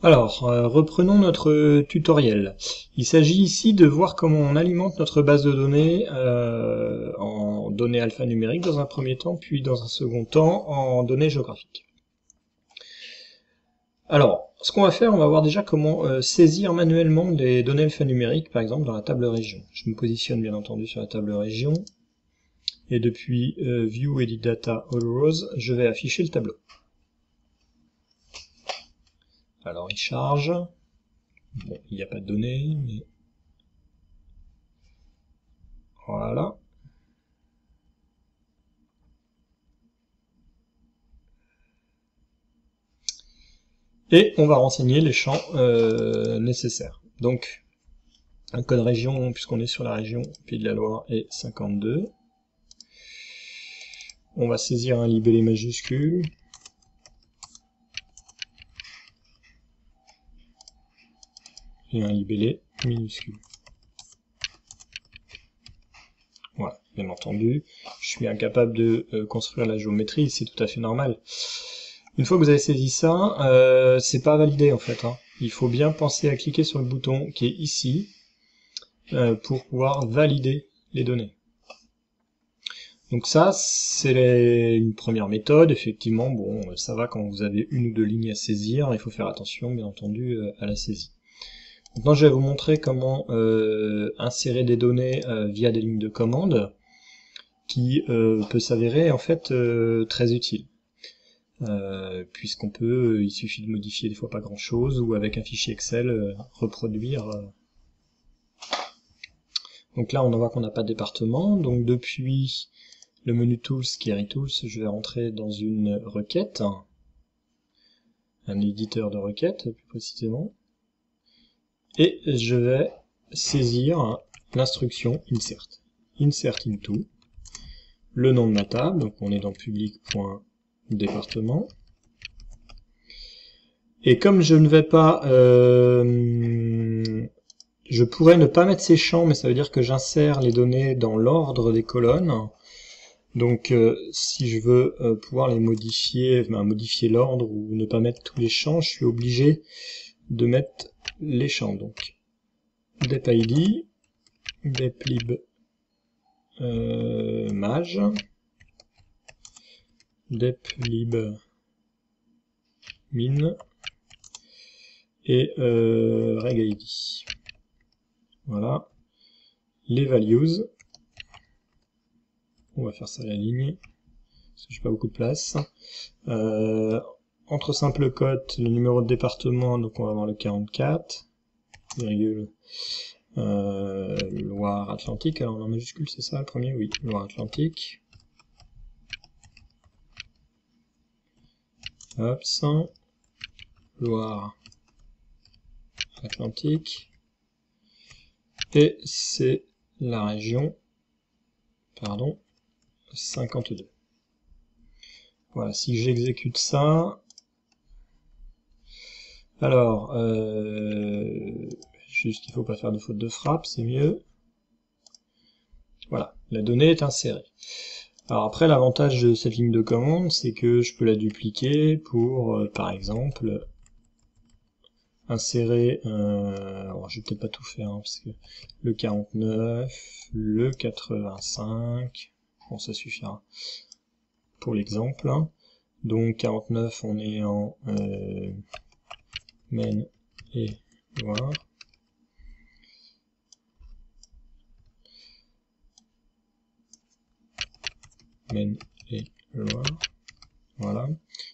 Alors, reprenons notre tutoriel. Il s'agit ici de voir comment on alimente notre base de données en données alphanumériques dans un premier temps, puis dans un second temps en données géographiques. Alors, ce qu'on va faire, on va voir déjà comment saisir manuellement des données alphanumériques, par exemple dans la table région. Je me positionne bien entendu sur la table région, et depuis View Edit Data All Rows, je vais afficher le tableau. Alors il charge. Bon, il n'y a pas de données, mais voilà. Et on va renseigner les champs nécessaires. Donc, un code région, puisqu'on est sur la région Pays de la Loire, est 52. On va saisir un libellé majuscule. Et un libellé minuscule. Voilà, bien entendu. Je suis incapable de construire la géométrie, c'est tout à fait normal. Une fois que vous avez saisi ça, c'est pas validé en fait. Il faut bien penser à cliquer sur le bouton qui est ici pour pouvoir valider les données. Donc ça, c'est une première méthode. Effectivement, bon, ça va quand vous avez une ou deux lignes à saisir. Il faut faire attention, bien entendu, à la saisie. Maintenant, je vais vous montrer comment insérer des données via des lignes de commande, qui peut s'avérer en fait très utile. Puisqu'on peut, il suffit de modifier des fois pas grand chose, ou avec un fichier Excel, reproduire. Donc là on voit qu'on n'a pas de département, donc depuis le menu Tools, Query Tools, je vais rentrer dans une requête, un éditeur de requêtes plus précisément, et je vais saisir l'instruction insert. Insert into, le nom de ma table, donc on est dans public.département. Et comme je ne vais pas... je pourrais ne pas mettre ces champs, mais ça veut dire que j'insère les données dans l'ordre des colonnes. Donc si je veux pouvoir les modifier, modifier l'ordre ou ne pas mettre tous les champs, je suis obligé de mettre les champs. Donc depID, deplib maj, deplib min et regID. Voilà. Les values. On va faire ça à la ligne, parce que j'ai pas beaucoup de place. Entre simple cote, le numéro de département, donc on va avoir le 44, virgule, Loire-Atlantique, alors en majuscule c'est ça le premier, oui, Loire-Atlantique. Hop, Loire-Atlantique. Et c'est la région, pardon, 52. Voilà, si j'exécute ça, alors, juste il faut pas faire de faute de frappe, c'est mieux. Voilà, la donnée est insérée. Alors après, l'avantage de cette ligne de commande, c'est que je peux la dupliquer pour, par exemple, insérer, alors je vais peut-être pas tout faire, parce que le 49, le 85, bon ça suffira pour l'exemple. Donc 49, on est en Maine et Loire. Maine et Loire. Voilà.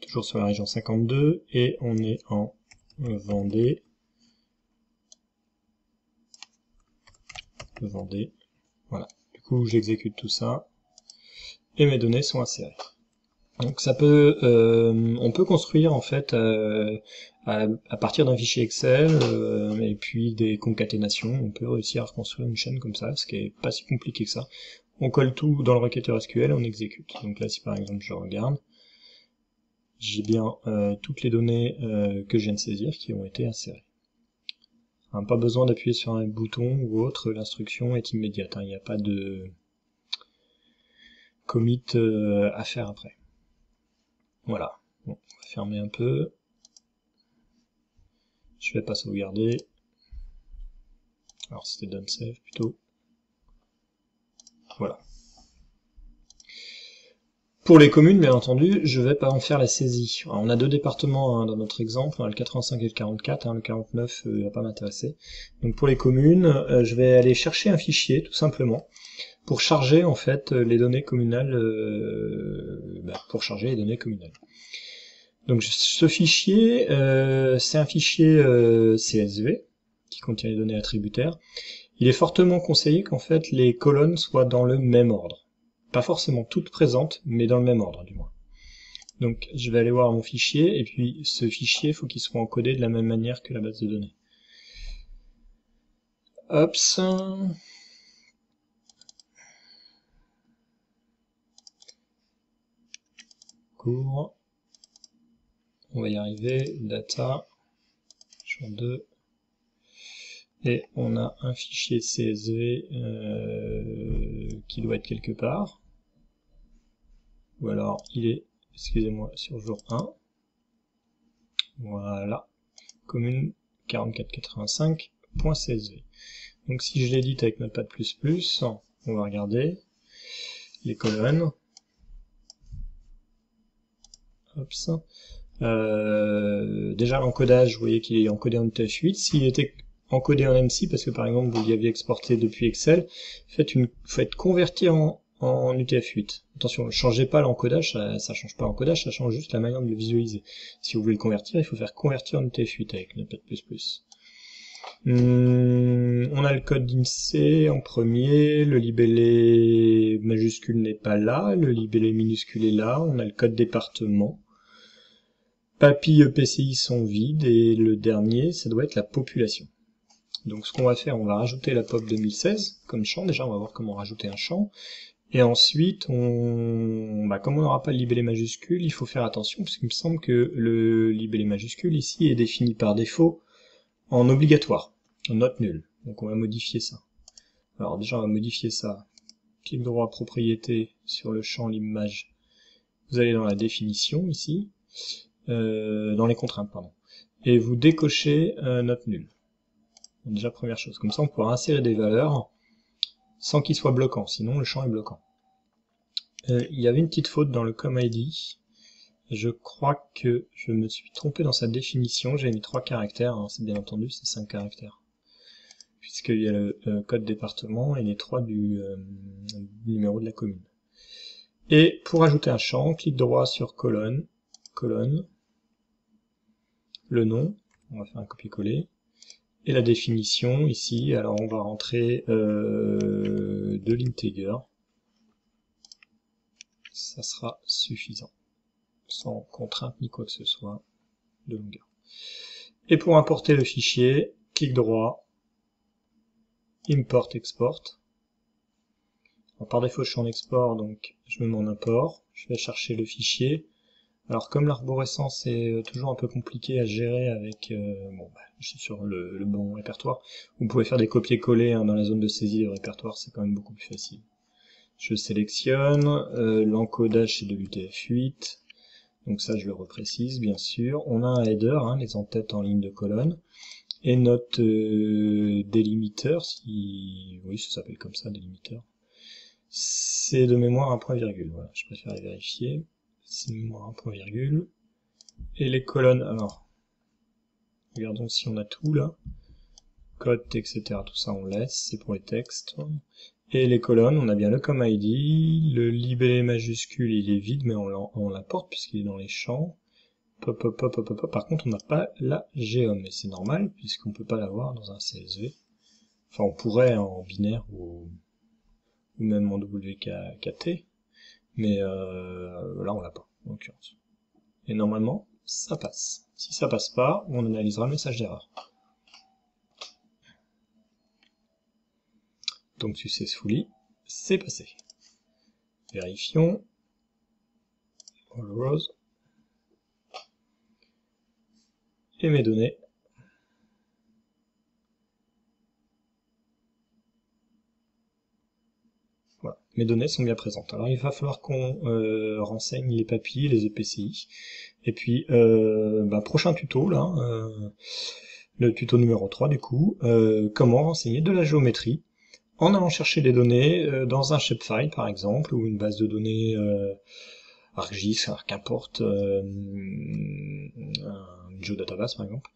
Toujours sur la région 52. Et on est en Vendée. Voilà. Du coup, j'exécute tout ça. Et mes données sont insérées. Donc ça peut, on peut construire en fait à partir d'un fichier Excel et puis des concaténations, on peut réussir à reconstruire une chaîne comme ça, ce qui est pas si compliqué que ça. On colle tout dans le requêteur SQL et on exécute. Donc là si par exemple je regarde, j'ai bien toutes les données que je viens de saisir qui ont été insérées. Pas besoin d'appuyer sur un bouton ou autre, l'instruction est immédiate, il n'y a pas de commit à faire après. Voilà, bon, on va fermer un peu. Je vais pas sauvegarder. Alors c'était done save plutôt. Voilà. Pour les communes, bien entendu, je vais pas en faire la saisie. Alors, on a 2 départements dans notre exemple, on a le 85 et le 44, le 49 va pas m'intéresser. Donc pour les communes, je vais aller chercher un fichier, tout simplement, pour charger en fait les données communales, pour charger les données communales. Donc ce fichier, c'est un fichier CSV, qui contient les données attributaires. Il est fortement conseillé qu'en fait les colonnes soient dans le même ordre. Pas forcément toutes présentes, mais dans le même ordre du moins. Donc je vais aller voir mon fichier, et puis ce fichier, il faut qu'il soit encodé de la même manière que la base de données. Hop. Cours. On va y arriver. Data. Champ 2. Et on a un fichier CSV qui doit être quelque part. Ou alors il est, excusez-moi, sur jour 1. Voilà. Commune 4485.csv. Donc si je l'édite avec Notepad++, on va regarder les colonnes. Hop. Déjà l'encodage, vous voyez qu'il est encodé en UTF-8. S'il était encodé en MC, parce que par exemple vous l'aviez exporté depuis Excel, faites convertir en UTF-8. Attention, ne changez pas l'encodage, ça change pas l'encodage, ça change juste la manière de le visualiser. Si vous voulez le convertir, il faut faire convertir en UTF-8 avec Notepad++. On a le code d'INSEE en premier, le libellé majuscule n'est pas là, le libellé minuscule est là, on a le code département. PAPI EPCI sont vides, et le dernier, ça doit être la population. Donc ce qu'on va faire, on va rajouter la POP 2016 comme champ, déjà on va voir comment rajouter un champ, et ensuite, comme on n'aura pas le libellé majuscule, il faut faire attention, parce qu'il me semble que le libellé majuscule ici est défini par défaut en obligatoire, en note nulle. Donc on va modifier ça. Alors déjà on va modifier ça. Clic droit propriété sur le champ l'image. Vous allez dans la définition ici, dans les contraintes pardon, et vous décochez note nulle. Donc, déjà première chose. Comme ça on pourra insérer des valeurs sans qu'il soit bloquant, sinon le champ est bloquant. Il y avait une petite faute dans le com.id. Je crois que je me suis trompé dans sa définition, j'ai mis 3 caractères, hein, c'est bien entendu, c'est 5 caractères. Puisqu'il y a le code département et les 3 du numéro de la commune. Et pour ajouter un champ, clic droit sur colonne, le nom, on va faire un copier-coller, et la définition ici, alors on va rentrer de l'integer, ça sera suffisant. Sans contrainte ni quoi que ce soit de longueur. Et pour importer le fichier, clic droit, import, export. Alors, par défaut je suis en export, donc je me mets en import, je vais chercher le fichier. Alors comme l'arborescence est toujours un peu compliqué à gérer avec, je suis sur le bon répertoire, vous pouvez faire des copier-coller dans la zone de saisie du répertoire, c'est quand même beaucoup plus facile. Je sélectionne, l'encodage c'est de l'UTF-8, donc ça je le reprécise bien sûr. On a un header, les en-têtes en ligne de colonne, et notre délimiteur, oui ça s'appelle comme ça, délimiteur, c'est de mémoire un point virgule, voilà, je préfère les vérifier, c'est de mémoire un point virgule, et les colonnes, alors, regardons si on a tout là, code, etc., tout ça on laisse, c'est pour les textes. Et les colonnes, on a bien le com.id, le libellé majuscule il est vide mais on l'importe puisqu'il est dans les champs. Par contre on n'a pas la geom, et c'est normal puisqu'on peut pas l'avoir dans un CSV. Enfin on pourrait en binaire ou même en WKT, mais là on l'a pas en l'occurrence. Et normalement ça passe. Si ça passe pas, on analysera le message d'erreur. Donc successfully, c'est passé. Vérifions. All rows. Et mes données. Voilà, mes données sont bien présentes. Alors il va falloir qu'on renseigne les PAPI, les EPCI. Et puis, prochain tuto là. le tuto numéro 3 du coup, comment renseigner de la géométrie en allant chercher des données dans un shapefile par exemple, ou une base de données ArcGIS, qu'importe, une GeoDatabase par exemple.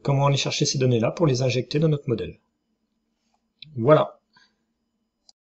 Comment aller chercher ces données-là pour les injecter dans notre modèle. Voilà.